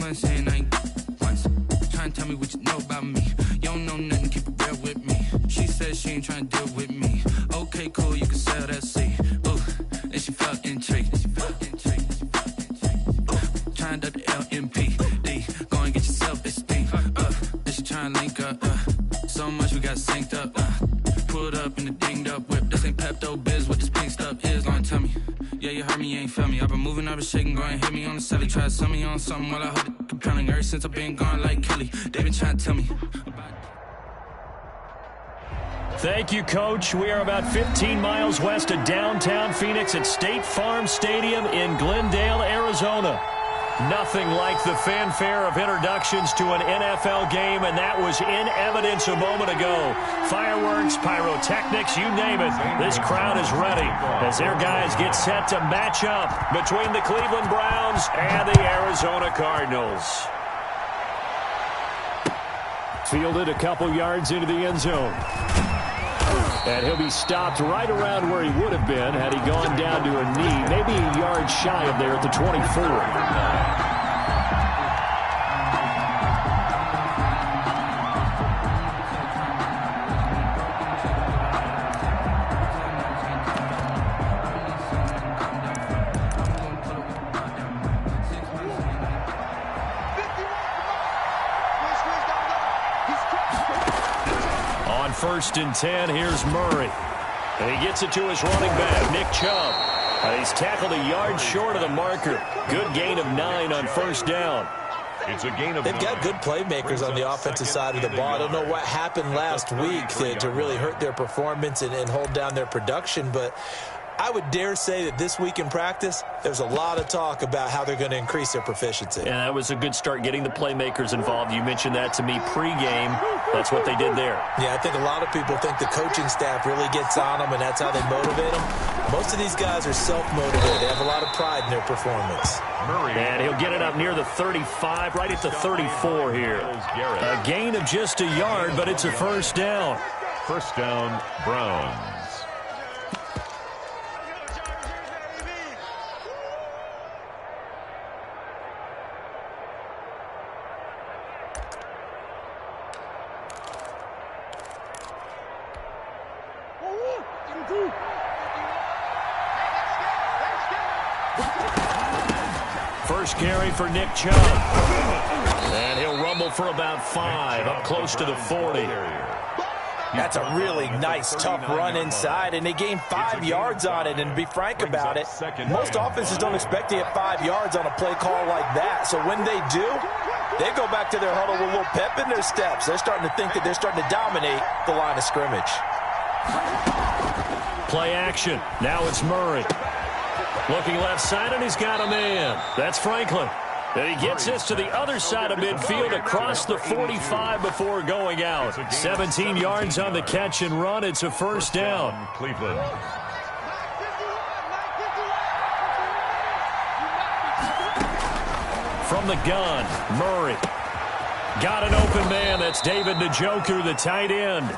wasn't saying I ain't once. Trying to tell me what you know about me. You don't know nothing, keep it real with me. She said she ain't trying to deal with me. Okay, cool, you can sell that seat. Ooh, and she felt intrigued. Trying to the LMPD. Go and get your self-esteem. And she trying to link up. So much we got synced up. Pulled up in the dinged up whip. This ain't Pepto-Biz, what this pink stuff is. Long tell me. Yeah, you heard me, you ain't feel me. I've been moving, I've been shaking, go and hit me on the celly. Try to sell me on something while I hold it compelling. Ever since I've been gone like Kelly, they been trying to tell me. Thank you, Coach. We are about 15 miles west of downtown Phoenix at State Farm Stadium in Glendale, Arizona. Nothing like the fanfare of introductions to an NFL game, and that was in evidence a moment ago. Fireworks, pyrotechnics, you name it. This crowd is ready as their guys get set to match up between the Cleveland Browns and the Arizona Cardinals. Fielded a couple yards into the end zone. And he'll be stopped right around where he would have been had he gone down to a knee, maybe a yard shy of there at the 24. First and 10, here's Murray. And he gets it to his running back, Nick Chubb. He's tackled a yard short of the marker. Good gain of 9 on first down. It's a gain of They've got good playmakers on the offensive side of the ball. I don't know what happened last week to really hurt their performance and hold down their production, but I would dare say that this week in practice, there's a lot of talk about how they're going to increase their proficiency. And that was a good start getting the playmakers involved. You mentioned that to me pregame. That's what they did there. Yeah, I think a lot of people think the coaching staff really gets on them, and that's how they motivate them. Most of these guys are self-motivated. They have a lot of pride in their performance. And he'll get it up near the 35, right at the 34 here. A gain of just a yard, but it's a first down. First down, Browns. First carry for Nick Chubb. And he'll rumble for about 5, up close to the 40. That's a really nice, tough run inside, and they gained 5 yards on it. And to be frank about it, most offenses don't expect to get 5 yards on a play call like that. So when they do, they go back to their huddle with a little pep in their steps. They're starting to think that they're starting to dominate the line of scrimmage. Play action. Now it's Murray. Looking left side, and he's got a man. That's Franklin. And he gets this to the other side of midfield across the 45 before going out. 17 yards on the catch and run. It's a first down. Cleveland. From the gun, Murray. Got an open man. That's David Njoku, the tight end.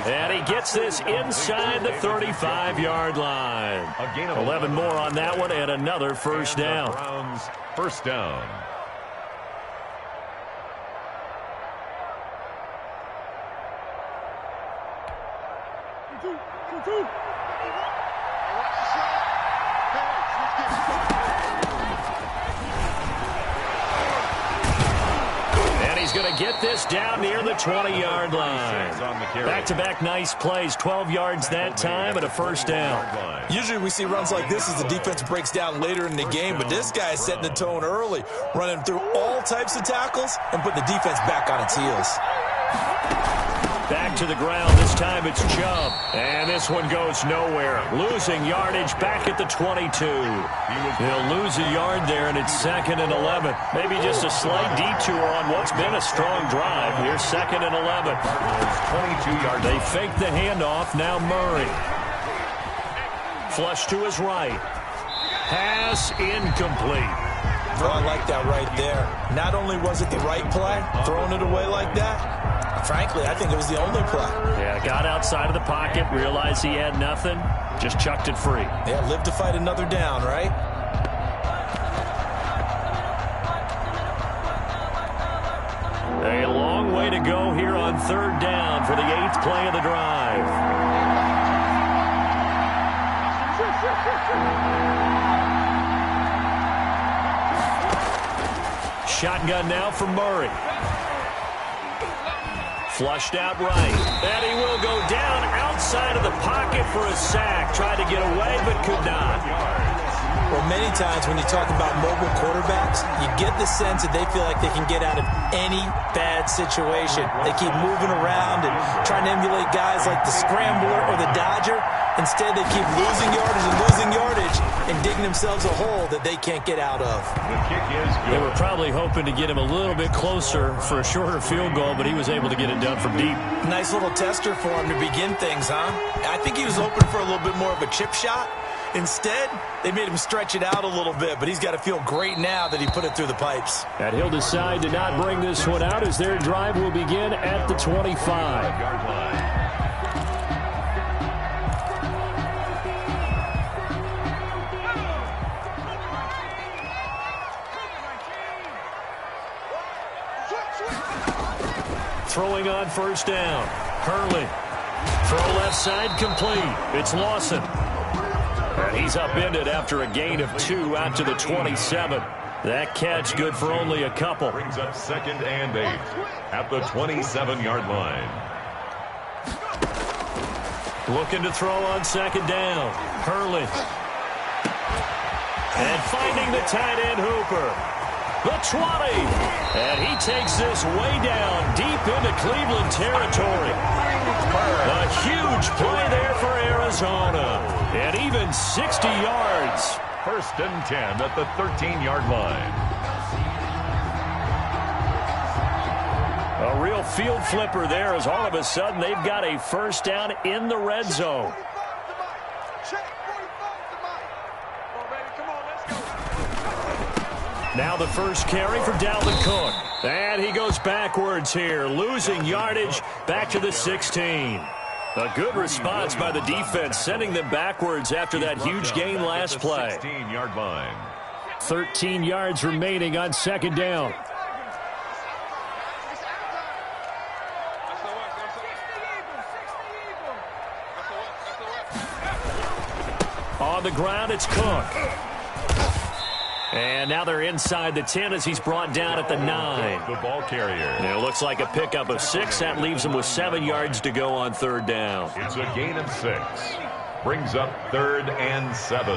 And he gets this inside the 35-yard line. 11 more on that one and another first down. Browns, first down. He's going to get this down near the 20-yard line. Back-to-back nice plays, 12 yards that time and a first down. Usually we see runs like this as the defense breaks down later in the game, but this guy is setting the tone early, running through all types of tackles and putting the defense back on its heels. Back to the ground. This time it's Chubb. And this one goes nowhere. Losing yardage back at the 22. He'll lose a yard there, and it's 2nd and 11. Maybe just a slight detour on what's been a strong drive. Here's 2nd and 11. 22 yards. They fake the handoff. Now Murray. Flush to his right. Pass incomplete. Oh, I like that right there. Not only was it the right play, throwing it away like that, frankly, I think it was the only play. Yeah, got outside of the pocket, realized he had nothing, just chucked it free. Yeah, live to fight another down, right? third down for the 8th play of the drive. Shotgun now for Murray. Flushed out right. And he will go down outside of the pocket for a sack. Tried to get away, but could not. Well, many times when you talk about mobile quarterbacks, you get the sense that they feel like they can get out of any bad situation. They keep moving around and trying to emulate guys like the Scrambler or the Dodger. Instead, they keep losing yardage and digging themselves a hole that they can't get out of. The kick is good. They were probably hoping to get him a little bit closer for a shorter field goal, but he was able to get it done from deep. Nice little tester for him to begin things, huh? I think he was hoping for a little bit more of a chip shot. Instead, they made him stretch it out a little bit, but he's got to feel great now that he put it through the pipes. And he'll decide to not bring this one out as their drive will begin at the 25. Throwing on first down. Hurley. Throw left side complete. It's Lawson. And he's upended after a gain of 2 out to the 27. That catch good for only a couple. Brings up 2nd and 8 at the 27-yard line. Looking to throw on 2nd down. Hurley. And finding the tight end Hooper. The 20. And he takes this way down deep into Cleveland territory. A huge play there for Arizona. And even 60 yards. 1st and 10 at the 13-yard line. A real field flipper there as all of a sudden they've got a first down in the red zone. Now the first carry for Dalvin Cook. And he goes backwards here, losing yardage back to the 16. A good response by the defense, sending them backwards after that huge gain last play. 16-yard line. 13 yards remaining on 2nd down. On the ground, it's Cook. And now they're inside the 10 as he's brought down at the 9. The ball carrier. And it looks like a pickup of 6. That leaves him with 7 yards to go on 3rd down. It's a gain of 6. Brings up 3rd and 7.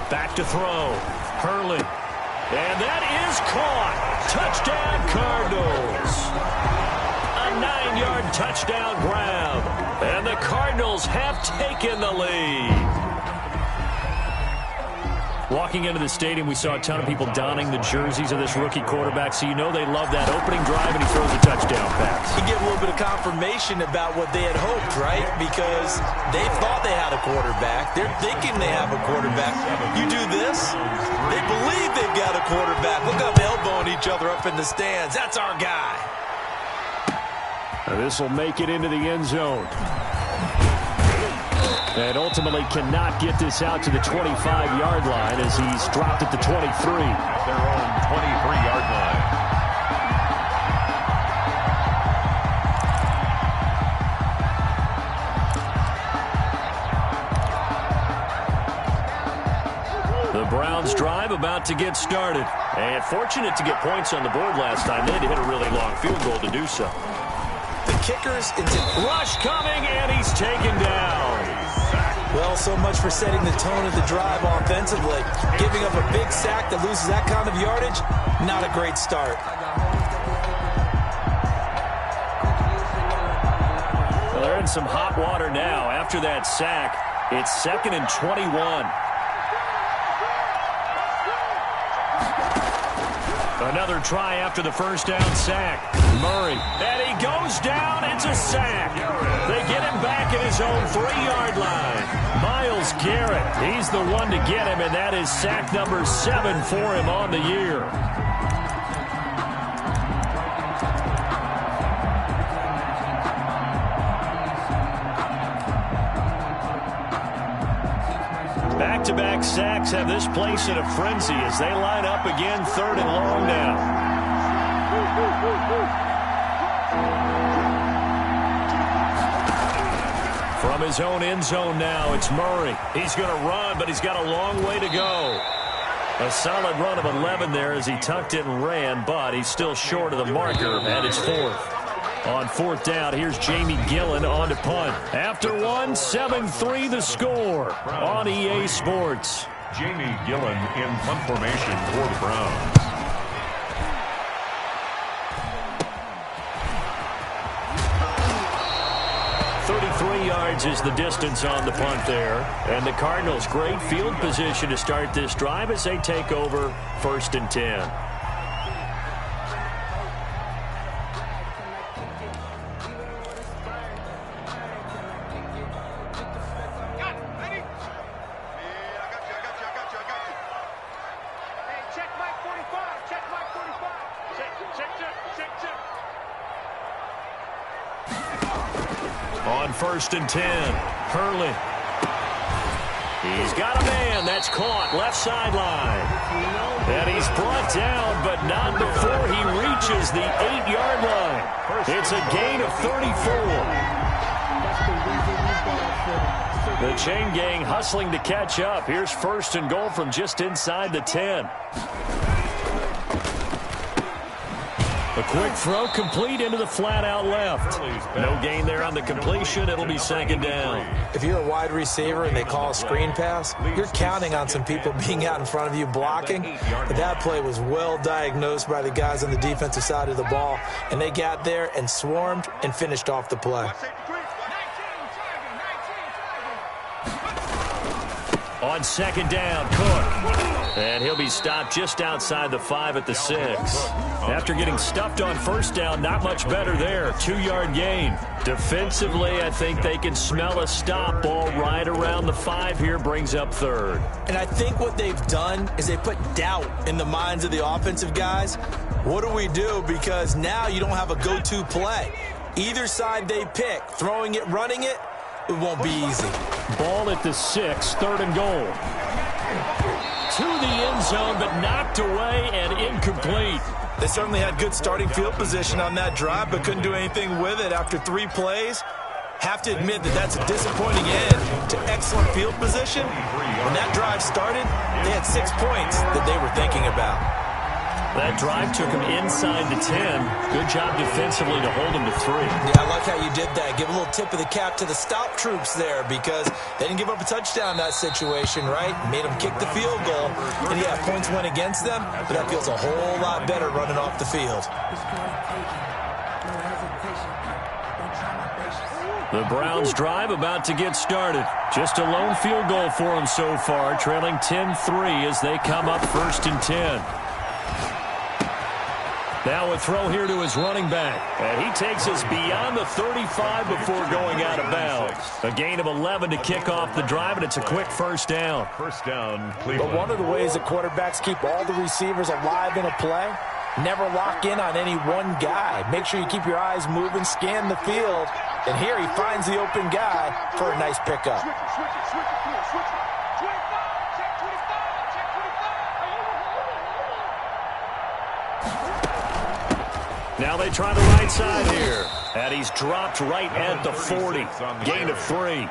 Back to throw. Hurley. And that is caught. Touchdown Cardinals. A 9-yard touchdown grab. And the Cardinals have taken the lead. Walking into the stadium, we saw a ton of people donning the jerseys of this rookie quarterback, so you know they love that opening drive, and he throws a touchdown pass. You get a little bit of confirmation about what they had hoped, right? Because they thought they had a quarterback. They're thinking they have a quarterback. You do this, they believe they've got a quarterback. Look up, elbowing each other up in the stands. That's our guy. This will make it into the end zone. And ultimately cannot get this out to the 25-yard line as he's dropped at the 23. At their own 23-yard line. The Browns drive about to get started. And fortunate to get points on the board last time. They had to hit a really long field goal to do so. The kickers into rush coming, and he's taken down. Well, so much for setting the tone of the drive offensively. Giving up a big sack that loses that kind of yardage, not a great start. Well, they're in some hot water now. After that sack, it's 2nd and 21. Another try after the first down sack. Murray. And he goes down. It's a sack. They get him back at his own 3-yard line. Myles Garrett. He's the one to get him, and that is sack number 7 for him on the year. Back-to-back sacks have this place in a frenzy as they line up again, 3rd and long now. From his own end zone now, it's Murray. He's going to run, but he's got a long way to go. A solid run of 11 there as he tucked it and ran, but he's still short of the marker, and it's 4th. On 4th down, here's Jamie Gillen on to punt. After one, 7-3 the score on EA Sports. Jamie Gillen in punt formation for the Browns. Yards is the distance on the punt there. And the Cardinals, great field position to start this drive as they take over 1st and 10. On 1st and 10, Hurley. He's got a man. That's caught. Left sideline. And he's brought down, but not before he reaches the 8-yard line. It's a gain of 34. The chain gang hustling to catch up. Here's 1st and goal from just inside the 10. A quick throw complete into the flat out left. No gain there on the completion. It'll be 2nd down. If you're a wide receiver and they call a screen pass, you're counting on some people being out in front of you blocking. But that play was well diagnosed by the guys on the defensive side of the ball, and they got there and swarmed and finished off the play. On 2nd down, Cook. And he'll be stopped just outside the 5 at the 6. After getting stuffed on 1st down, not much better there. 2-yard gain. Defensively, I think they can smell a stop. Ball right around the 5 here, brings up 3rd. And I think what they've done is they put doubt in the minds of the offensive guys. What do we do? Because now you don't have a go-to play. Either side they pick, throwing it, running it, it won't be easy. Ball at the 6, 3rd and goal. To the end zone, but knocked away and incomplete. They certainly had good starting field position on that drive, but couldn't do anything with it after 3 plays. Have to admit that that's a disappointing end to excellent field position. When that drive started, they had 6 points that they were thinking about. That drive took him inside the 10. Good job defensively to hold him to 3. Yeah, I like how you did that. Give a little tip of the cap to the stop troops there because they didn't give up a touchdown in that situation, right? Made them kick the field goal. And yeah, points went against them, but that feels a whole lot better running off the field. The Browns drive about to get started. Just a lone field goal for them so far, trailing 10-3 as they come up 1st and 10. Now a throw here to his running back. And he takes us beyond the 35 before going out of bounds. A gain of 11 to kick off the drive, and it's a quick 1st down. 1st down, Cleveland. But one of the ways that quarterbacks keep all the receivers alive in a play, never lock in on any one guy. Make sure you keep your eyes moving, scan the field. And here he finds the open guy for a nice pickup. Now they try the right side here. And he's dropped right at the 40. Gain of 3.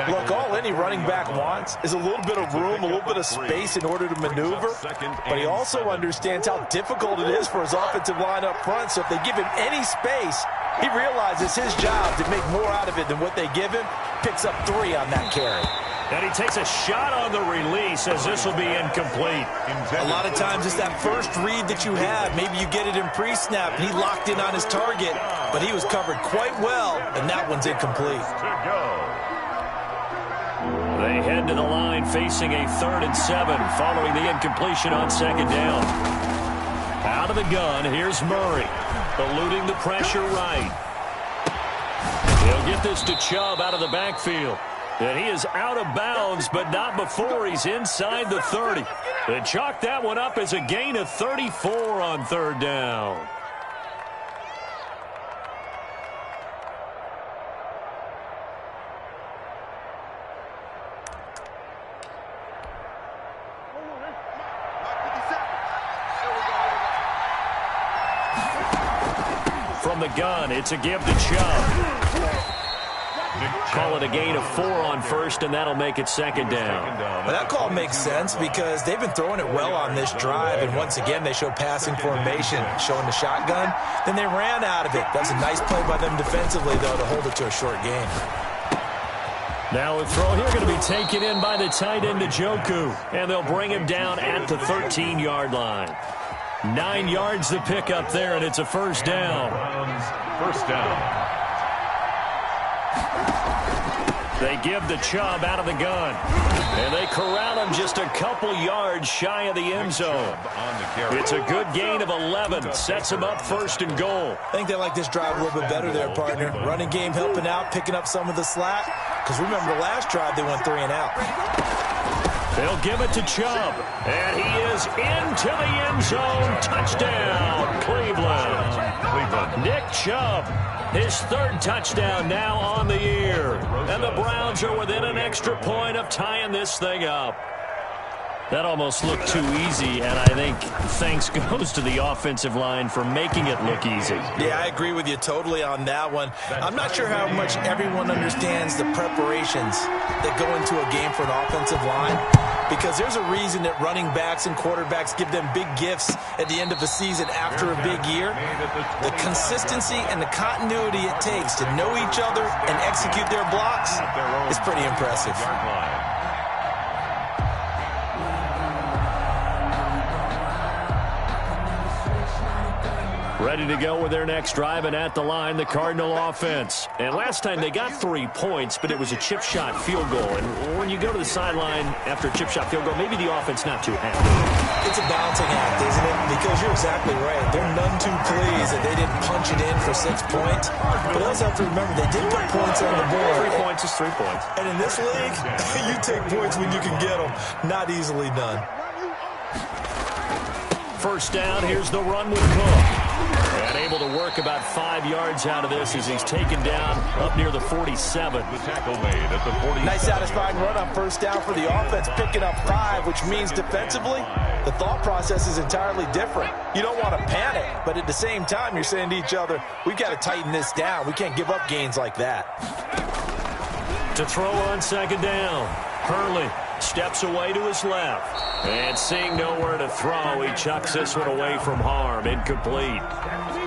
Look, all any running back wants is a little bit of room, a little bit of space in order to maneuver. But he also understands how difficult it is for his offensive line up front. So if they give him any space, he realizes his job to make more out of it than what they give him. Picks up 3 on that carry. And he takes a shot on the release as this will be incomplete. A lot of times it's that first read that you have. Maybe you get it in pre-snap, and he locked in on his target, but he was covered quite well, and that one's incomplete. They head to the line facing a 3rd and 7 following the incompletion on 2nd down. Out of the gun, here's Murray, eluding the pressure right. He'll get this to Chubb out of the backfield. And he is out of bounds, but not before he's inside the 30. They chalk that one up as a gain of 34 on 3rd down. from the gun. It's a give to Chubb. Call it a gain of 4 on first, and that'll make it second down. Well, that call makes sense because they've been throwing it well on this drive, and once again they show passing formation, showing the shotgun. Then they ran out of it. That's a nice play by them defensively, though, to hold it to a short gain. Now a throw here going to be taken in by the tight end Njoku, and they'll bring him down at the 13-yard line. 9 yards to pick up there, and it's a first down. First down. They give the Chubb out of the gun. And they corral him just a couple yards shy of the end zone. It's a good gain of 11. Sets him up first and goal. I think they like this drive a little bit better there, partner. Running game helping out, picking up some of the slack. Because remember, the last drive they went 3 and out. They'll give it to Chubb. And he is into the end zone. Touchdown, Cleveland. Nick Chubb. His 3rd touchdown now on the year. And the Browns are within an extra point of tying this thing up. That almost looked too easy, and I think thanks goes to the offensive line for making it look easy. Yeah, I agree with you totally on that one. I'm not sure how much everyone understands the preparations that go into a game for an offensive line, because there's a reason that running backs and quarterbacks give them big gifts at the end of a season after a big year. The consistency and the continuity it takes to know each other and execute their blocks is pretty impressive. Ready to go with their next drive, and at the line, the Cardinal offense. And last time they got 3 points, but it was a chip shot field goal. And when you go to the sideline after a chip shot field goal, maybe the offense not too happy. It's a balancing act, isn't it? Because you're exactly right. They're none too pleased that they didn't punch it in for 6 points. But I also have to remember, they did put points on the board. 3 points is 3 points. And in this league, you take points when you can get them. Not easily done. First down, here's the run with Cook. And able to work about 5 yards out of this as he's taken down up near the 47. The tackle made at the 47. Nice satisfying run on first down for the offense, picking up 5, which means defensively, the thought process is entirely different. You don't want to panic, but at the same time, you're saying to each other, we've got to tighten this down. We can't give up gains like that. To throw on second down, Hurley steps away to his left. And seeing nowhere to throw, he chucks this one away from harm. Incomplete.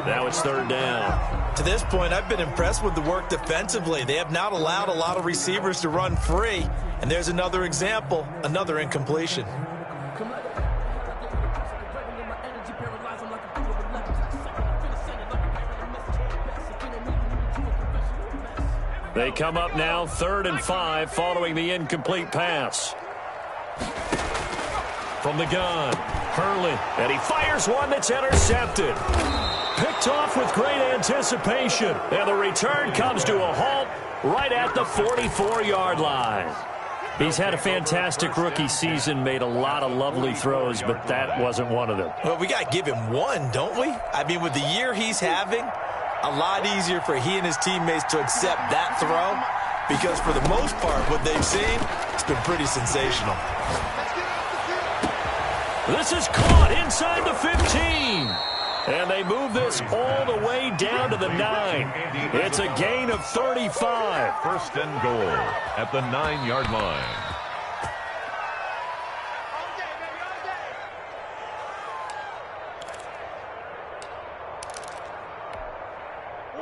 Now it's third down. To this point, I've been impressed with the work defensively. They have not allowed a lot of receivers to run free. And there's another example, another incompletion. They come up now 3rd and 5 following the incomplete pass. From the gun, Hurley, and he fires one that's intercepted. Picked off with great anticipation, and the return comes to a halt right at the 44-yard line. He's had a fantastic rookie season, made a lot of lovely throws, but that wasn't one of them. Well, we got to give him one, don't we? I mean, with the year he's having, a lot easier for he and his teammates to accept that throw, because for the most part, what they've seen, it's been pretty sensational. This is caught inside the 15. And they move this all the way down to the 9. It's a gain of 35. First and goal at the 9-yard line.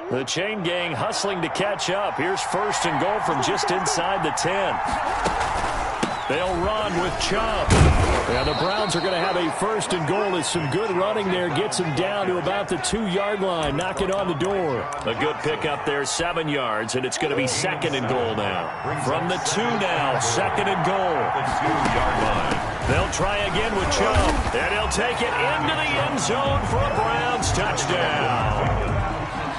The chain gang hustling to catch up. Here's first and goal from just inside the 10. They'll run with Chubb. And the Browns are going to have a first and goal as some good running there gets him down to about the 2-yard line. Knock it on the door. A good pickup there, 7 yards, and it's going to be second and goal now. From the 2 now, second and goal. The 2-yard line. They'll try again with Chubb. And he'll take it into the end zone for a Browns touchdown.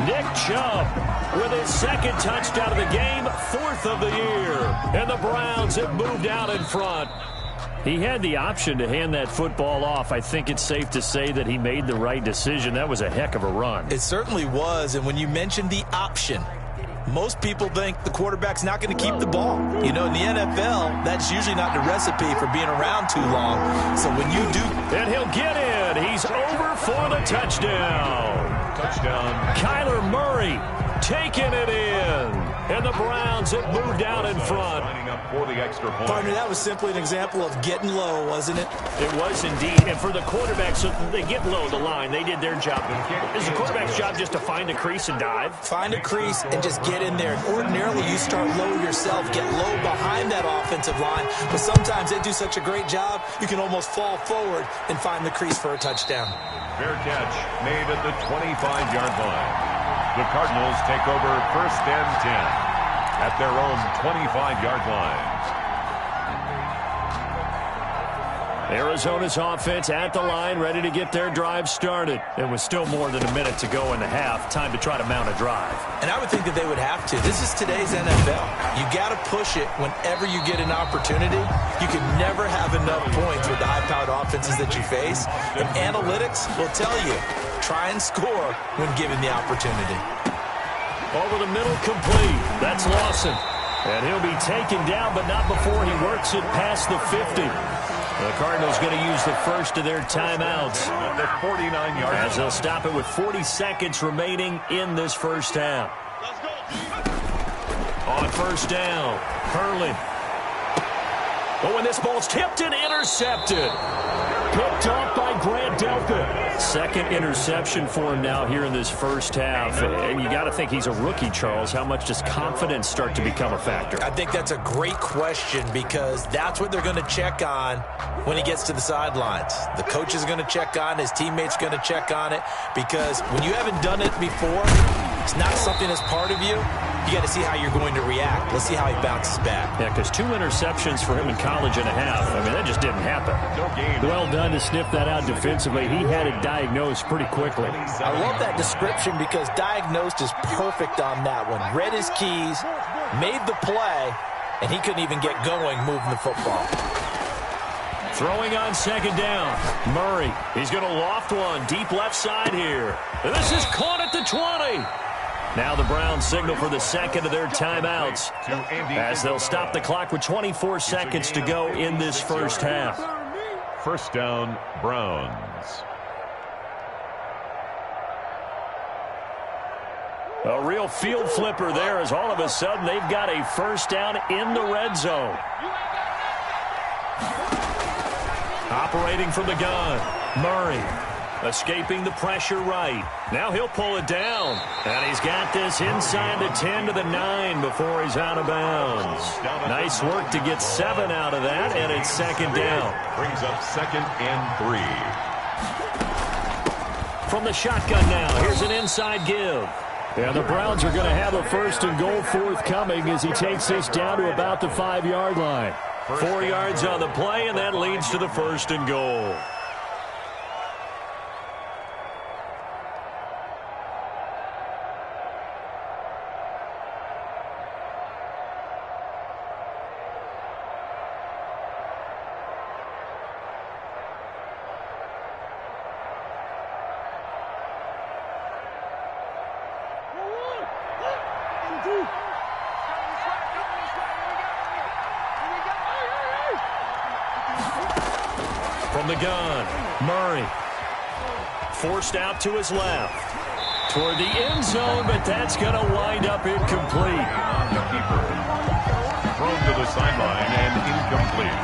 Nick Chubb with his 2nd touchdown of the game, 4th of the year. And the Browns have moved out in front. He had the option to hand that football off. I think it's safe to say that he made the right decision. That was a heck of a run. It certainly was. And when you mentioned the option, most people think the quarterback's not going to keep the ball. You know, in the NFL, that's usually not the recipe for being around too long. So when you do... And he'll get in. He's over for the touchdown. Touchdown. Kyler Murray taking it in. And the Browns have moved out in front. Lining up for the extra point. Partner, that was simply an example of getting low, wasn't it? It was indeed. And for the quarterbacks, they get low the line. They did their job. Is the quarterback's job just to find a crease and dive? Find a crease and just get in there. Ordinarily, you start low yourself, get low behind that offensive line. But sometimes they do such a great job, you can almost fall forward and find the crease for a touchdown. Fair catch made at the 25-yard line. The Cardinals take over 1st and 10 at their own 25-yard line. Arizona's offense at the line, ready to get their drive started. There was still more than a minute to go in the half. Time to try to mount a drive. And I would think that they would have to. This is today's NFL. You got to push it whenever you get an opportunity. You can never have enough points with the high-powered offenses that you face. And analytics will tell you, try and score when given the opportunity. Over the middle, complete. That's Lawson. And he'll be taken down, but not before he works it past the 50. The Cardinals going to use the first of their timeouts. The 49-yard as they'll stop it with 40 seconds remaining in this first half. On first down, Hurley. Oh, and this ball's tipped and intercepted. Picked off by Grant Delpit. Second interception for him now here in this first half. And you got to think he's a rookie, Charles. How much does confidence start to become a factor? I think that's a great question because that's what they're going to check on when he gets to the sidelines. The coach is going to check on, his teammates going to check on it because when you haven't done it before, it's not something that's part of you. You got to see how you're going to react. Let's see how he bounces back. Yeah, because 2 interceptions for him in college and a half. I mean, that just didn't happen. No game. Well done to sniff that out defensively. He had it diagnosed pretty quickly. I love that description because diagnosed is perfect on that one. Read his keys, made the play, and he couldn't even get going moving the football. Throwing on second down. Murray. He's going to loft one deep left side here. And this is caught at the 20. Now the Browns signal for the second of their timeouts as they'll stop the clock with 24 seconds to go in this first half. First down, Browns. A real field flipper there as all of a sudden they've got a first down in the red zone. Operating from the gun, Murray. Escaping the pressure right. Now he'll pull it down. And he's got this inside the 10 to the 9 before he's out of bounds. Nice work to get 7 out of that, and it's second down. Brings up 2nd and 3. From the shotgun now, here's an inside give. And the Browns are going to have a first and goal forthcoming as he takes this down to about the 5-yard line. 4 yards on the play, and that leads to the first and goal. From the gun, Murray. Forced out to his left. Toward the end zone, but that's going to wind up incomplete. The keeper. Thrown to the sideline and incomplete.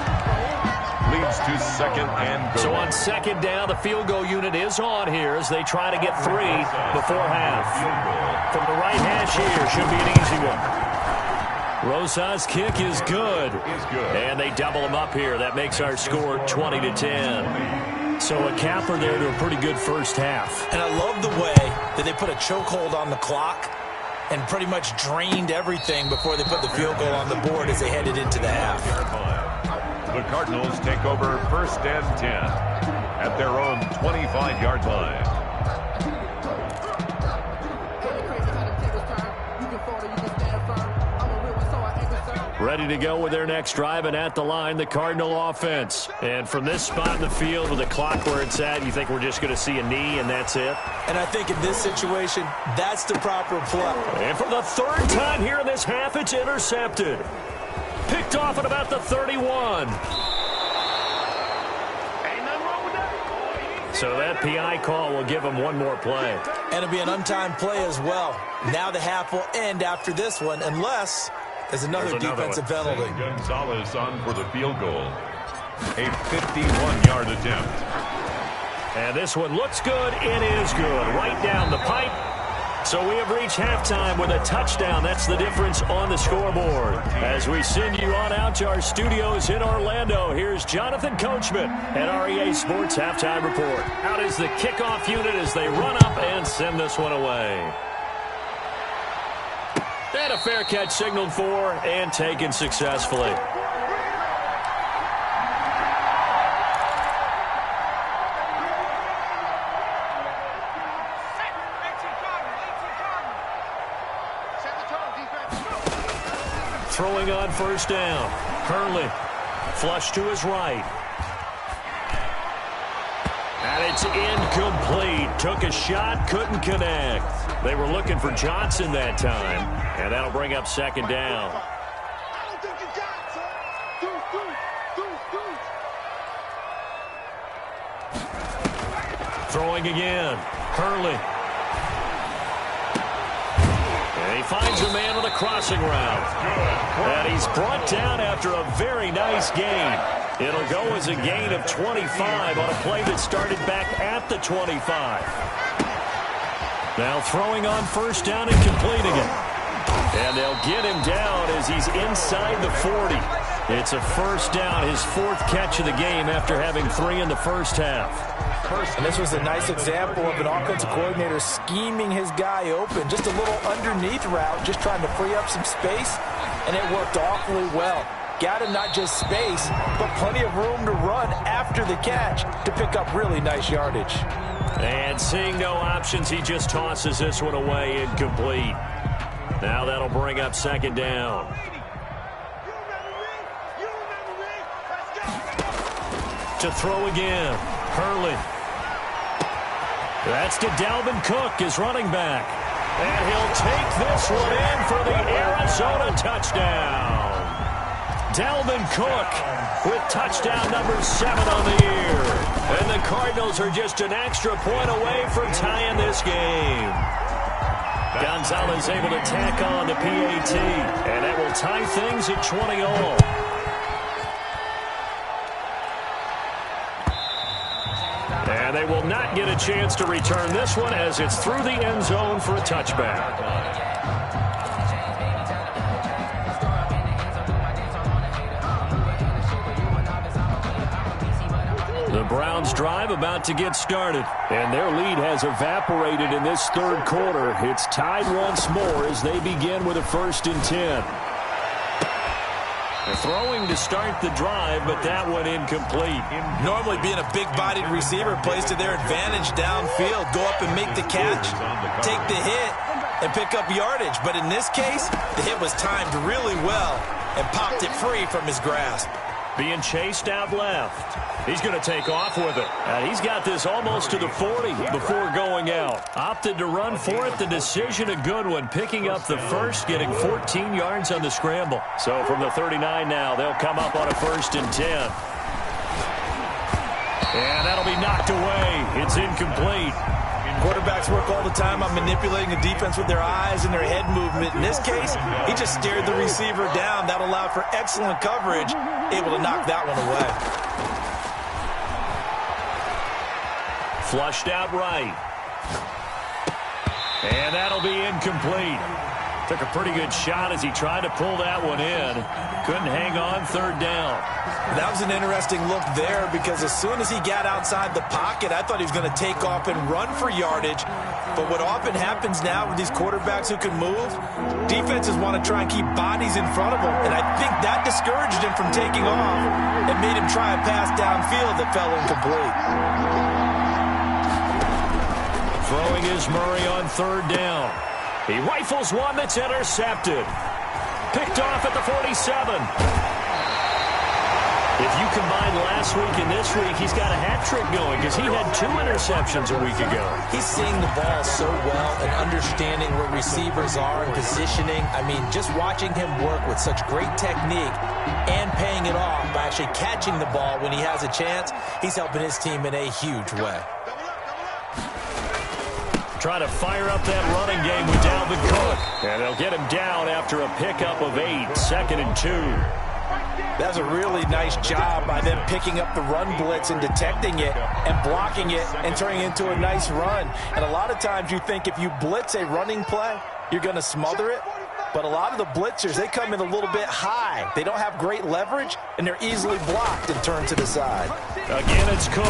Leads to 2nd and goal. So on second down, the field goal unit is on here as they try to get 3 before half. From the right hash here, should be an easy one. Rosa's kick is good. And they double him up here. That makes our score 20-10. So a capper there to a pretty good first half. And I love the way that they put a chokehold on the clock and pretty much drained everything before they put the field goal on the board as they headed into the half. The Cardinals take over 1st and 10 at their own 25-yard line. Ready to go with their next drive, and at the line, the Cardinal offense. And from this spot in the field with the clock where it's at, you think we're just going to see a knee and that's it? And I think in this situation, that's the proper play. And for the 3rd time here in this half, it's intercepted. Picked off at about the 31. So that PI call will give him one more play. And it'll be an untimed play as well. Now the half will end after this one, unless there's another defensive penalty. Gonzalez on for the field goal. A 51-yard attempt. And this one looks good. It is good. Right down the pipe. So we have reached halftime with a touchdown. That's the difference on the scoreboard. As we send you on out to our studios in Orlando, here's Jonathan Coachman at REA Sports Halftime Report. Out is the kickoff unit as they run up and send this one away. And a fair catch signaled for and taken successfully. Throwing on first down. Hurley. Flush to his right. And it's incomplete. Took a shot, couldn't connect. They were looking for Johnson that time. And that'll bring up second down. Throwing again. Hurley. And he finds a man on a crossing route. And he's brought down after a very nice gain. It'll go as a gain of 25 on a play that started back at the 25. Now throwing on first down and completing it. And they'll get him down as he's inside the 40. It's a first down, his fourth catch of the game after having 3 in the first half. And this was a nice example of an offensive coordinator scheming his guy open. Just a little underneath route, just trying to free up some space, and it worked awfully well. Got him not just space, but plenty of room to run after the catch to pick up really nice yardage. And seeing no options, he just tosses this one away incomplete. Now that'll bring up second down. To throw again. Hurley. That's to Dalvin Cook, his running back. And he'll take this one in for the Arizona touchdown. Dalvin Cook with touchdown number 7 on the year. And the Cardinals are just an extra point away from tying this game. Gonzalez able to tack on the PAT. And that will tie things at 20-all. And they will not get a chance to return this one as it's through the end zone for a touchback. The Browns drive about to get started, and their lead has evaporated in this third quarter. It's tied once more as they begin with a 1st and 10. They're throwing to start the drive, but that one incomplete. Normally being a big-bodied receiver plays to their advantage downfield. Go up and make the catch, take the hit, and pick up yardage. But in this case, the hit was timed really well and popped it free from his grasp. Being chased out left. He's going to take off with it. And he's got this almost to the 40 before going out. Opted to run for it. The decision a good one. Picking up the first, getting 14 yards on the scramble. So from the 39 now, they'll come up on a 1st and 10. And that'll be knocked away. It's incomplete. Quarterbacks work all the time on manipulating the defense with their eyes and their head movement. In this case, he just stared the receiver down. That allowed for excellent coverage, able to knock that one away. Flushed out right. And that'll be incomplete. Took a pretty good shot as he tried to pull that one in. Couldn't hang on 3rd down. That was an interesting look there because as soon as he got outside the pocket, I thought he was going to take off and run for yardage. But what often happens now with these quarterbacks who can move, defenses want to try and keep bodies in front of them. And I think that discouraged him from taking off and made him try a pass downfield that fell incomplete. Throwing is Murray on 3rd down. He rifles one that's intercepted. Picked off at the 47. If you combine last week and this week, he's got a hat trick going because he had 2 interceptions a week ago. He's seeing the ball so well and understanding where receivers are and positioning. I mean, just watching him work with such great technique and paying it off by actually catching the ball when he has a chance, he's helping his team in a huge way. Trying to fire up that running game with Dalvin Cook. And they'll get him down after a pickup of 8, 2nd and 2. That's a really nice job by them picking up the run blitz and detecting it and blocking it and turning it into a nice run. And a lot of times you think if you blitz a running play, you're going to smother it. But a lot of the blitzers, they come in a little bit high. They don't have great leverage, and they're easily blocked and turned to the side. Again, it's Cook.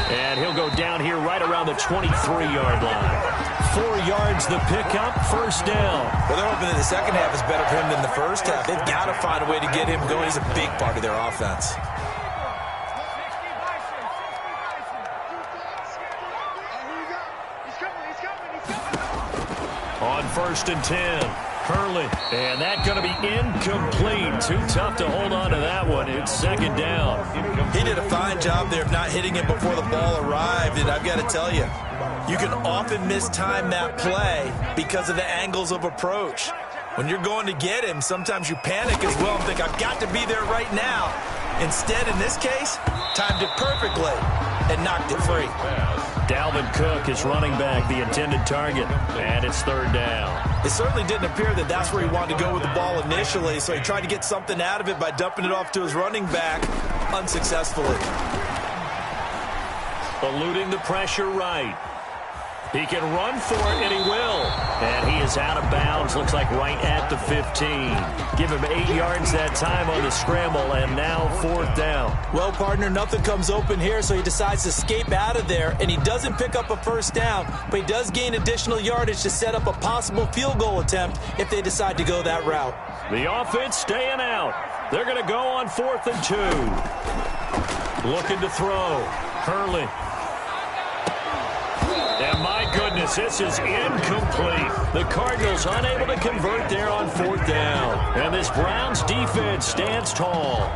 And he'll go down here right around the 23-yard line. 4 yards the pickup, 1st down. Well, they're hoping that the second half is better for him than the first half. They've got to find a way to get him going. He's a big part of their offense. On 1st and 10, Hurley. And that's going to be incomplete. Too tough to hold on to that one. It's 2nd down. He did a fine job there of not hitting it before the ball arrived. And I've got to tell you, you can often mistime that play because of the angles of approach. When you're going to get him, sometimes you panic as well and think, I've got to be there right now. Instead, in this case, timed it perfectly and knocked it free. Dalvin Cook is running back, the intended target, and it's 3rd down. It certainly didn't appear that that's where he wanted to go with the ball initially, so he tried to get something out of it by dumping it off to his running back unsuccessfully. Eluding the pressure right. He can run for it, and he will. And he is out of bounds, looks like right at the 15. Give him 8 yards that time on the scramble, and now 4th down. Well, partner, nothing comes open here, so he decides to escape out of there, and he doesn't pick up a 1st down, but he does gain additional yardage to set up a possible field goal attempt if they decide to go that route. The offense staying out. They're going to go on 4th and 2. Looking to throw. Hurley. And my goodness, this is incomplete. The Cardinals unable to convert there on 4th down. And this Browns defense stands tall.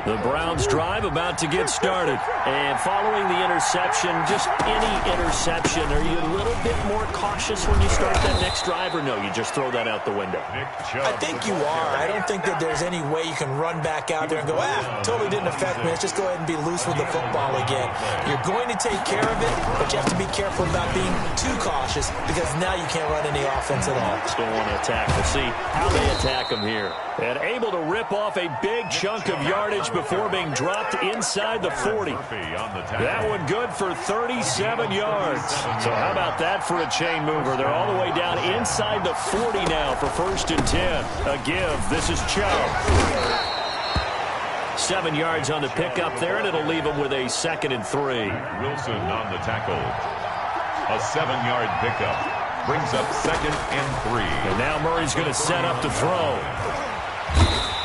The Browns drive about to get started. And following the interception, just any interception, are you a little bit more cautious when you start that next drive, or no, you just throw that out the window? I think you are. I don't think that there's any way you can run back out there and go, totally didn't affect me. Let's just go ahead and be loose with the football again. You're going to take care of it, but you have to be careful about being too cautious because now you can't run any offense at all. Still want to attack. We'll see how they attack them here. And able to rip off a big chunk of yardage before being dropped inside the 40. That one good for 37 yards. So how about that for a chain mover? They're all the way down inside the 40 now for 1st and 10. A give. This is Chow. 7 yards on the pickup there, and it'll leave them with a 2nd and 3. Wilson on the tackle. A 7-yard pickup. Brings up 2nd and 3. And now Murray's going to set up to throw.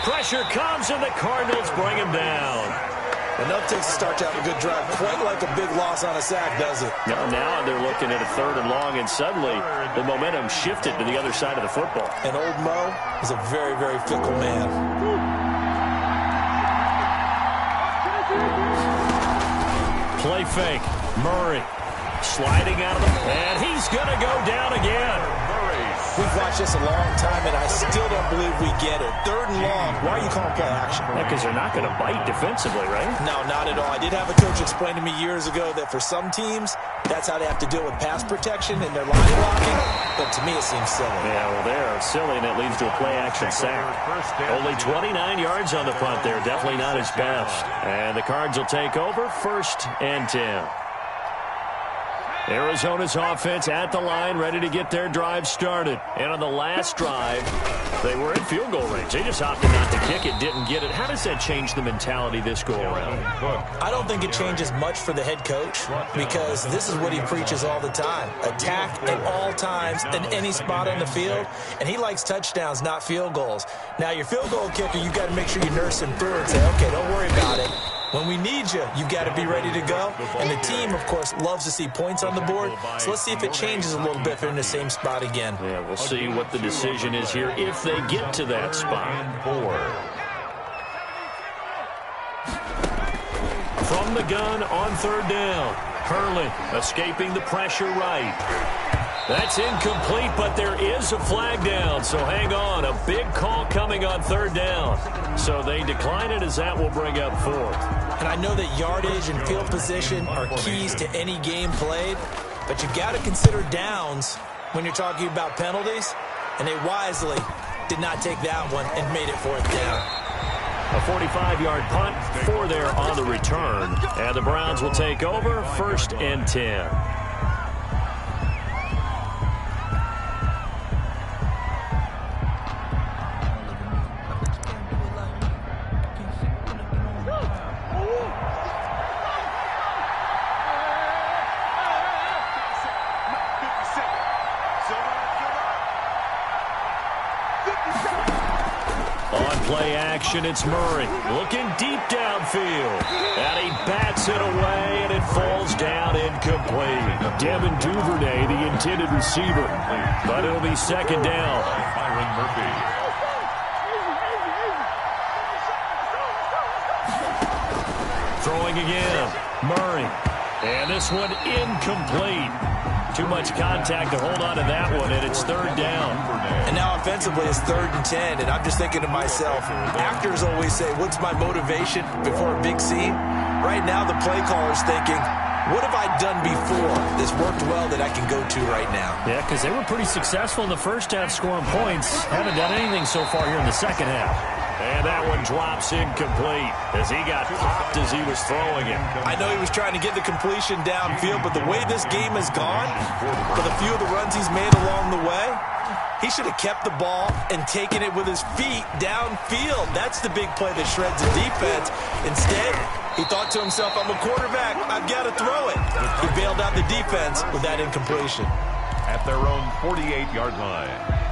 Pressure comes, and the Cardinals bring him down. Enough takes to start to have a good drive. Quite like a big loss on a sack, does it? Now they're looking at a 3rd and long, and suddenly the momentum shifted to the other side of the football. And old Mo is a very, very fickle man. Play fake. Murray sliding out of the... And he's going to go down again. We've watched this a long time, and I still don't believe we get it. 3rd and long. Why are you calling play action? Because they're not going to bite defensively, right? No, not at all. I did have a coach explain to me years ago that for some teams, that's how they have to deal with pass protection and their line blocking. But to me, it seems silly. Yeah, well, they're silly, and it leads to a play-action sack. Only 29 yards on the punt there. Definitely not his best. And the Cards will take over 1st and 10. Arizona's offense at the line, ready to get their drive started. And on the last drive, they were at field goal range. They just opted not to kick it, didn't get it. How does that change the mentality this go-around? I don't think it changes much for the head coach because this is what he preaches all the time. Attack at all times in any spot on the field. And he likes touchdowns, not field goals. Now, your field goal kicker, you've got to make sure you nurse him through and say, okay, don't worry about it. When we need you, you've got to be ready to go. And the team, of course, loves to see points on the board. So let's see if it changes a little bit if they're in the same spot again. Yeah, we'll see what the decision is here if they get to that spot. From the gun on third down. Hurley escaping the pressure right. That's incomplete, but there is a flag down, so hang on. A big call coming on third down. So they decline it as that will bring up fourth. And I know that yardage and field position are keys to any game played, but you've got to consider downs when you're talking about penalties, and they wisely did not take that one and made it fourth down. A 45-yard punt, 4 there on the return, and the Browns will take over 1st and 10. Play action, it's Murray looking deep downfield, and he bats it away, and it falls down incomplete. Devin Duvernay, the intended receiver, but it'll be second down. Byron Murphy. Throwing again, Murray, and this one incomplete. Too much contact to hold on to that one, and it's third down. And now offensively it's 3rd and 10, and I'm just thinking to myself, actors always say, what's my motivation before a big scene? Right now the play caller's thinking, what have I done before that's worked well that I can go to right now? Yeah, because they were pretty successful in the first half scoring points. Haven't done anything so far here in the second half. And that one drops incomplete as he got popped as he was throwing it. I know he was trying to get the completion downfield, but the way this game has gone, for the few of the runs he's made along the way, he should have kept the ball and taken it with his feet downfield. That's the big play that shreds the defense. Instead, he thought to himself, I'm a quarterback, I've got to throw it. He bailed out the defense with that incompletion. At their own 48-yard line.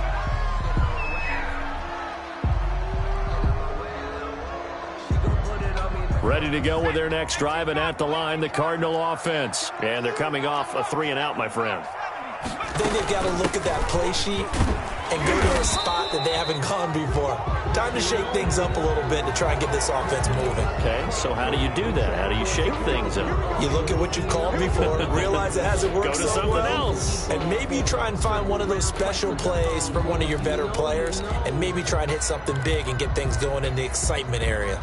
Ready to go with their next drive, and at the line, the Cardinal offense. And they're coming off a 3-and-out, my friend. Then they've got to look at that play sheet and go to a spot that they haven't gone before. Time to shake things up a little bit to try and get this offense moving. Okay, so how do you do that? How do you shake things up? You look at what you called before, realize it hasn't worked go to so something well, else. and maybe you try and find one of those special plays from one of your better players, and maybe try and hit something big and get things going in the excitement area.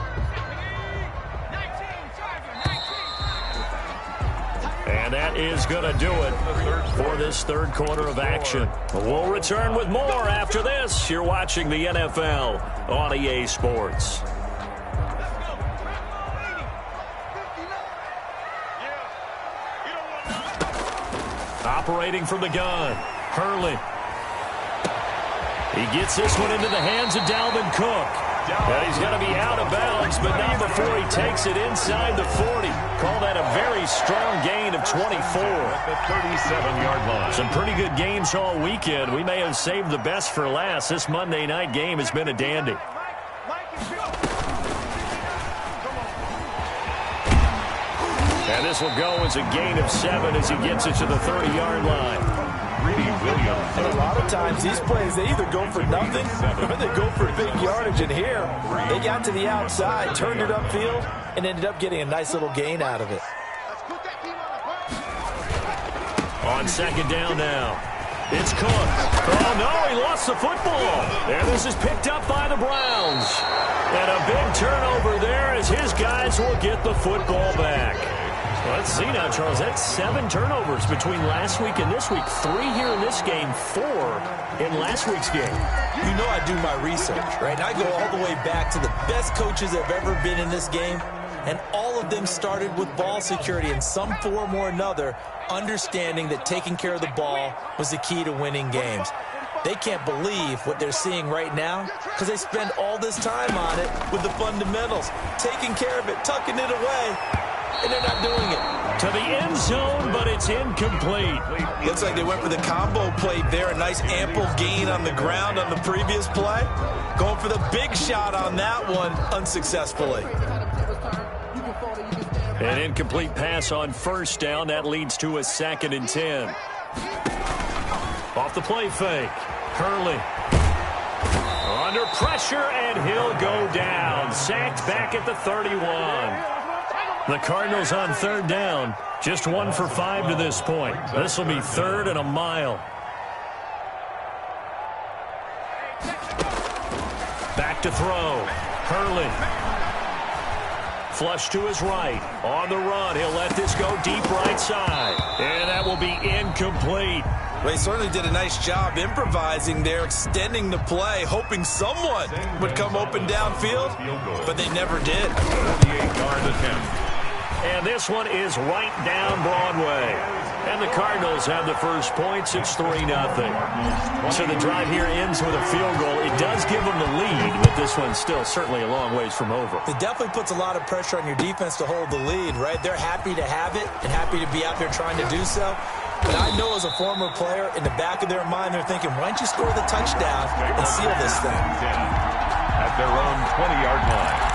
And that is going to do it for this third quarter of action. We'll return with more after this. You're watching the NFL on EA Sports. Operating from the gun, Hurley. He gets this one into the hands of Dalvin Cook. And he's going to be out of bounds, but not before he takes it inside the 40. Call that a very strong gain of 24. At the 37-yard line. Some pretty good games all weekend. We may have saved the best for last. This Monday night game has been a dandy. And this will go as a gain of 7 as he gets it to the 30-yard line. And a lot of times these plays, they either go for nothing or they go for big yardage. And here, they got to the outside, turned it upfield, and ended up getting a nice little gain out of it. On second down now, it's Cook. Oh, no, he lost the football. And this is picked up by the Browns. And a big turnover there as his guys will get the football back. Let's see now, Charles. That's 7 turnovers between last week and this week. 3 here in this game, 4 in last week's game. You know I do my research, right? And I go all the way back to the best coaches that have ever been in this game. And all of them started with ball security in some form or another, understanding that taking care of the ball was the key to winning games. They can't believe what they're seeing right now because they spend all this time on it with the fundamentals, taking care of it, tucking it away. And they're not doing it. To the end zone, but it's incomplete. Looks like they went for the combo play there. A nice ample gain on the ground on the previous play. Going for the big shot on that one unsuccessfully. An incomplete pass on first down. That leads to a 2nd and 10. Off the play fake. Hurley. Under pressure, and he'll go down. Sacked back at the 31. The Cardinals on 3rd down. Just 1 for 5 to this point. This will be 3rd and a mile. Back to throw. Hurley. Flush to his right. On the run. He'll let this go deep right side. And that will be incomplete. They certainly did a nice job improvising there, extending the play, hoping someone would come open downfield, but they never did. 48-yard attempt. And this one is right down Broadway. And the Cardinals have the first points. It's 3-0. So the drive here ends with a field goal. It does give them the lead, but this one's still certainly a long ways from over. It definitely puts a lot of pressure on your defense to hold the lead, right? They're happy to have it and happy to be out there trying to do so. But I know as a former player, in the back of their mind, they're thinking, why don't you score the touchdown and seal this thing? At their own 20-yard line.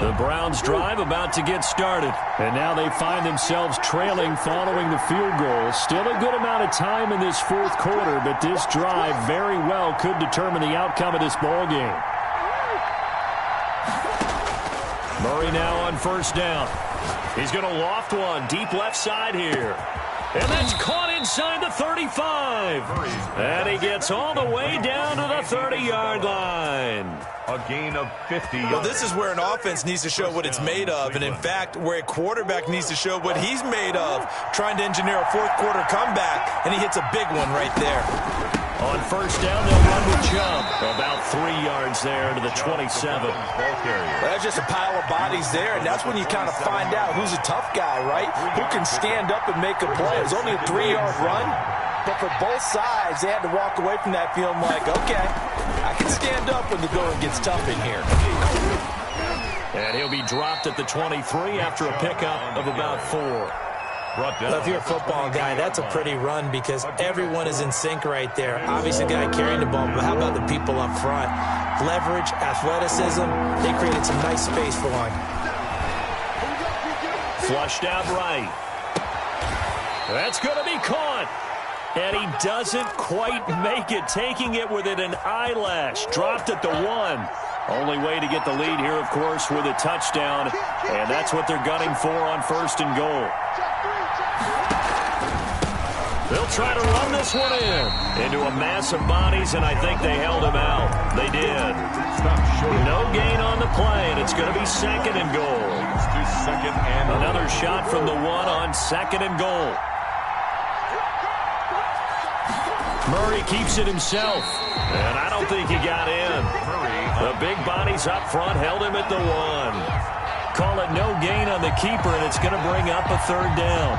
The Browns drive about to get started. And now they find themselves trailing following the field goal. Still a good amount of time in this 4th quarter, but this drive very well could determine the outcome of this ball game. Murray now on 1st down. He's going to loft one deep left side here. And that's caught inside the 35. And he gets all the way down to the 30-yard line. A gain of 50 yards. Well, this is where an offense needs to show what it's made of. And, in fact, where a quarterback needs to show what he's made of, trying to engineer a 4th quarter comeback. And he hits a big one right there. On 1st down, they'll run with Chubb. About 3 yards there to the 27. That's just a pile of bodies there, and that's when you kind of find out who's a tough guy, right? Who can stand up and make a play. It was only a 3-yard run, but for both sides, they had to walk away from that feeling like, okay, I can stand up when the going gets tough in here. And he'll be dropped at the 23 after a pickup of about 4. Well, if you're a football guy, that's a pretty run because everyone is in sync right there. Obviously, the guy carrying the ball, but how about the people up front? Leverage, athleticism, they created some nice space for him. Flushed out right. That's going to be caught. And he doesn't quite make it, taking it within an eyelash. Dropped at the 1. Only way to get the lead here, of course, with a touchdown. And that's what they're gunning for on 1st and goal. They'll try to run this one into a mass of bodies, and I think they held him out. They did. No gain on the play, and it's going to be 2nd and goal. Another shot from the 1 on 2nd and goal. Murray keeps it himself, and I don't think he got in. The big bodies up front held him at the 1. Call it no gain on the keeper, and it's going to bring up a 3rd down.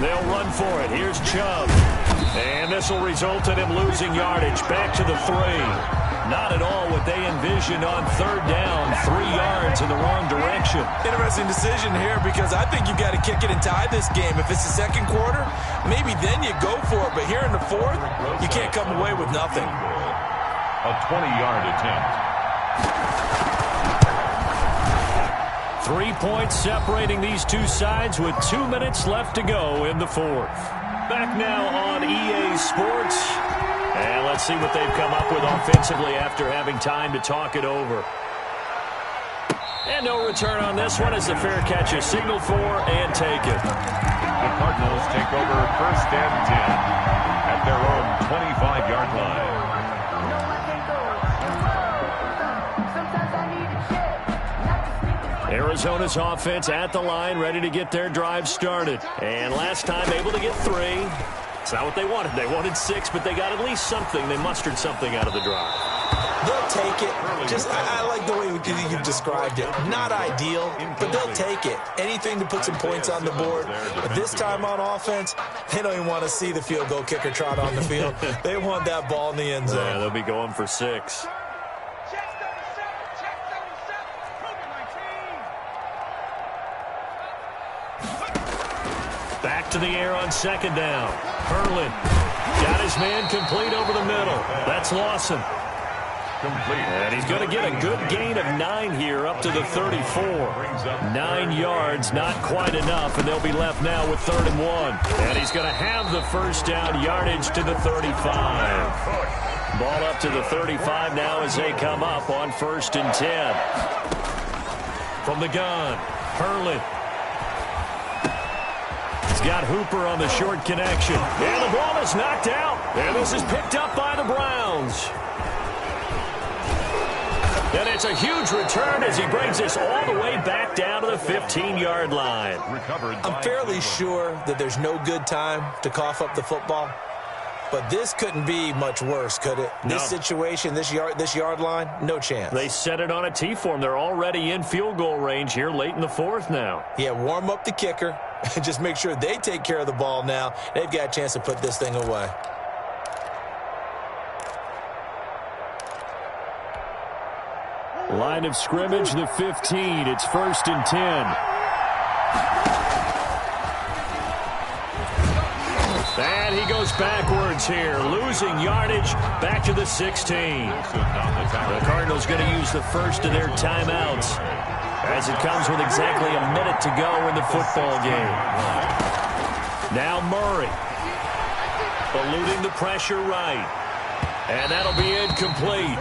They'll run for it. Here's Chubb. And this will result in him losing yardage. Back to the 3. Not at all what they envisioned on 3rd down. 3 yards in the wrong direction. Interesting decision here because I think you've got to kick it and tie this game. If it's the 2nd quarter, maybe then you go for it. But here in the 4th, you can't come away with nothing. A 20-yard attempt. 3 points separating these two sides with 2 minutes left to go in the 4th. Back now on EA Sports. And let's see what they've come up with offensively after having time to talk it over. And no return on this one as the fair catch is signaled for and taken. The Cardinals take over 1st and 10 at their own 25-yard line. Arizona's offense at the line, ready to get their drive started. And last time able to get 3. It's not what they wanted. They wanted 6, but they got at least something. They mustered something out of the drive. They'll take it. I like the way you described it. Not ideal, but they'll take it. Anything to put some points on the board. But this time on offense, they don't even want to see the field goal kicker trot on the field. They want that ball in the end zone. Yeah, they'll be going for 6. Back to the air on second down. Herlin got his man complete over the middle. That's Lawson. Complete. And he's going to get a good gain of 9 here up to the 34. 9 yards, not quite enough, and they'll be left now with 3rd and 1. And he's going to have the first down yardage to the 35. Ball up to the 35 now as they come up on 1st and 10. From the gun, Herlin. He's got Hooper on the short connection. And the ball is knocked out. And this is picked up by the Browns. And it's a huge return as he brings this all the way back down to the 15-yard line. I'm fairly sure that there's no good time to cough up the football. But this couldn't be much worse, could it? No. This situation, this yard line, no chance. They set it on a T-form. They're already in field goal range here late in the 4th now. Yeah, warm up the kicker. Just make sure they take care of the ball now. They've got a chance to put this thing away. Line of scrimmage, the 15. It's 1st and 10. And he goes backwards here, losing yardage back to the 16. The Cardinals going to use the first of their timeouts as it comes with exactly a minute to go in the football game. Now Murray, eluding the pressure right. And that'll be incomplete.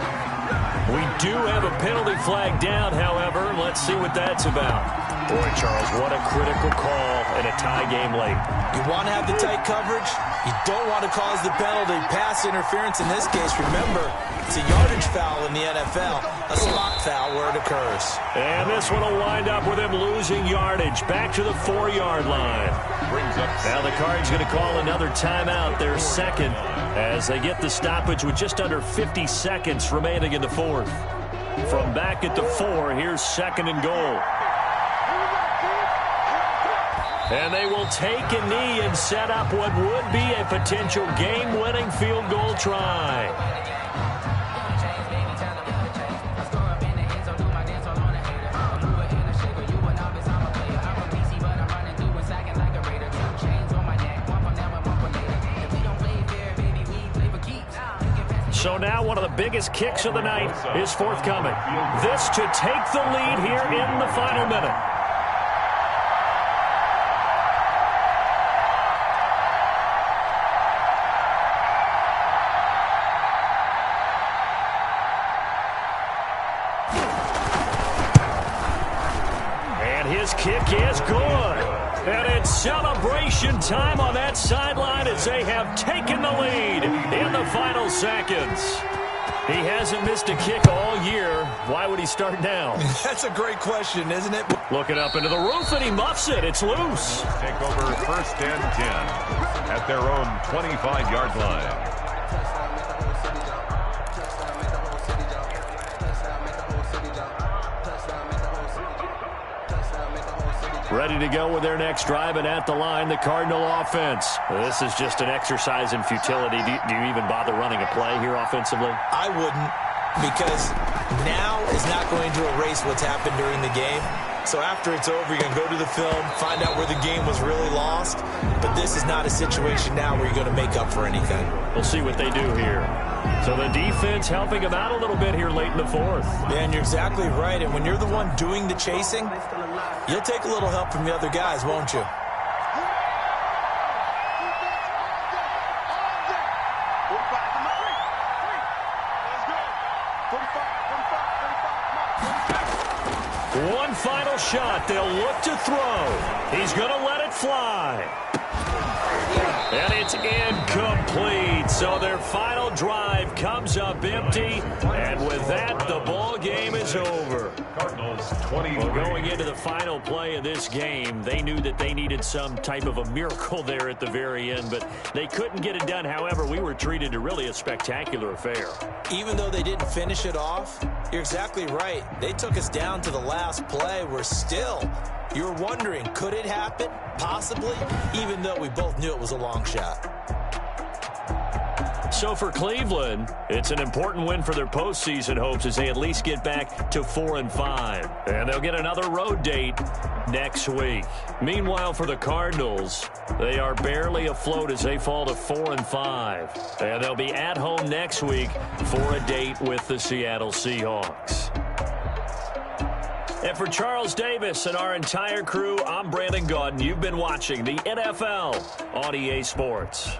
We do have a penalty flag down, however. Let's see what that's about. Boy, Charles, what a critical call in a tie game late. You want to have the tight coverage. You don't want to cause the penalty. Pass interference in this case. Remember, it's a yardage foul in the NFL. A spot foul where it occurs. And this one will wind up with him losing yardage. Back to the 4-yard line. Now the Cards going to call another timeout, their second, as they get the stoppage with just under 50 seconds remaining in the 4th. From back at the 4, here's 2nd and goal. And they will take a knee and set up what would be a potential game-winning field goal try. So now one of the biggest kicks of the night is forthcoming. This to take the lead here in the final minute. And his kick is good. And it's celebration time on that sideline as they have taken the lead in the final seconds. He hasn't missed a kick all year. Why would he start now? That's a great question, isn't it? Looking up into the roof, and he muffs it. It's loose. Take over 1st and 10 at their own 25-yard line. Ready to go with their next drive, and at the line, the Cardinal offense. This is just an exercise in futility. Do you even bother running a play here offensively? I wouldn't, because now is not going to erase what's happened during the game. So after it's over, you're going to go to the film, find out where the game was really lost. But this is not a situation now where you're going to make up for anything. We'll see what they do here. So the defense helping them out a little bit here late in the 4th. Yeah, and you're exactly right. And when you're the one doing the chasing, you'll take a little help from the other guys, won't you? One final shot. They'll look to throw. He's going to let it fly. And it's incomplete. So their final drive comes up empty. And with that, the ball game is over. Cardinals 20. Well, going into the final play of this game, they knew that they needed some type of a miracle there at the very end, but they couldn't get it done. However, we were treated to really a spectacular affair. Even though they didn't finish it off, you're exactly right. They took us down to the last play. We're still, you're wondering, could it happen? Possibly, even though we both knew it was a long shot. So for Cleveland, it's an important win for their postseason hopes as they at least get back to 4-5. And they'll get another road date next week. Meanwhile, for the Cardinals, they are barely afloat as they fall to 4-5. And they'll be at home next week for a date with the Seattle Seahawks. And for Charles Davis and our entire crew, I'm Brandon Gaudin. You've been watching the NFL on EA Sports.